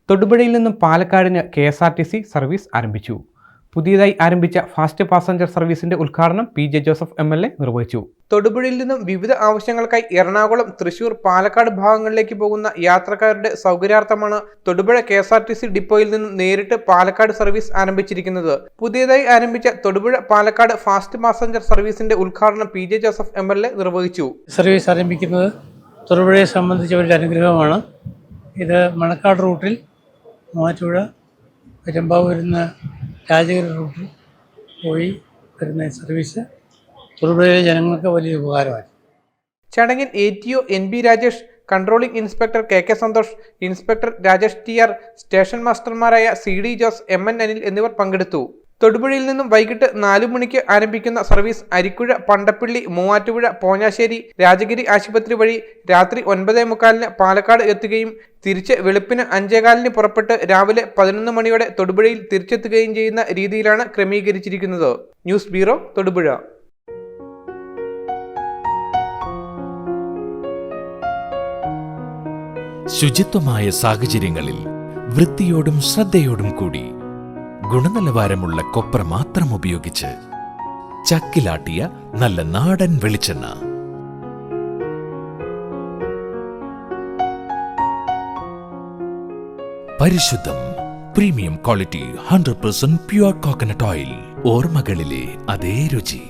തൊടുപുഴയിൽ നിന്നും പാലക്കാടിന് KSRTC service ആരംഭിച്ചു. പുതിയതായി ആരംഭിച്ച ഫാസ്റ്റ് പാസഞ്ചർ സർവീസിന്റെ ഉദ്ഘാടനം PJ ജോസഫ് MLA നിർവഹിച്ചു. തൊടുപുഴയിൽ നിന്നും വിവിധ ആവശ്യങ്ങൾക്കായി എറണാകുളം, തൃശൂർ, പാലക്കാട് ഭാഗങ്ങളിലേക്ക് പോകുന്ന യാത്രക്കാരുടെ സൗകര്യാർത്ഥമാണ് തൊടുപുഴ KSRTC ഡിപ്പോയിൽ നിന്നും നേരിട്ട് പാലക്കാട് സർവീസ് ആരംഭിച്ചിരിക്കുന്നത്. പുതിയതായി ആരംഭിച്ച തൊടുപുഴ പാലക്കാട് ഫാസ്റ്റ് പാസഞ്ചർ സർവീസിന്റെ ഉദ്ഘാടനം PJ ജോസഫ് MLA നിർവഹിച്ചു. സർവീസ് ആരംഭിക്കുന്നത് തൊടുപുഴയെ സംബന്ധിച്ച ഒരു അനുഗ്രഹമാണ്. ഇത് മണക്കാട് റൂട്ടിൽ മൂവാറ്റുപുഴ, പെരുമ്പാവൂരിൽ നിന്ന് രാജഗിരി റൂട്ടിൽ പോയി വരുന്ന സർവീസ് തൊടുപുഴയിലെ ജനങ്ങൾക്ക് വലിയ ഉപകാരമായി. ചടങ്ങിൽ ATO NB Rajesh, controlling inspector KK Santhosh, inspector Rajesh TR, station മാസ്റ്റർമാരായ CD ജോസ്, MN അനിൽ എന്നിവർ പങ്കെടുത്തു. തൊടുപുഴയിൽ നിന്നും വൈകിട്ട് 4 മണിക്ക് ആരംഭിക്കുന്ന സർവീസ് അരിക്കുഴ, പണ്ടപ്പള്ളി, മൂവാറ്റുപുഴ, പോഞ്ഞാശ്ശേരി, രാജഗിരി ആശുപത്രി വഴി രാത്രി 9:45 പാലക്കാട് എത്തുകയും തിരിച്ച് വെളുപ്പിന് 5:15 പുറപ്പെട്ട് രാവിലെ 11 മണിയോടെ തൊടുപുഴയിൽ തിരിച്ചെത്തുകയും ചെയ്യുന്ന രീതിയിലാണ് ക്രമീകരിച്ചിരിക്കുന്നത്. News bureau, Thodupuzha. ശുചിത്വമായ സാഹചര്യങ്ങളിൽ വൃത്തിയോടും ശ്രദ്ധയോടും കൂടി ഗുണനിലവാരമുള്ള കൊപ്ര മാത്രം ഉപയോഗിച്ച് ചക്കിലാട്ടിയ നല്ല നാടൻ വെളിച്ചെണ്ണ. പരിശുദ്ധം, premium quality, 100% pure coconut oil. ഓർമ്മകളിലെ അതേ രുചി.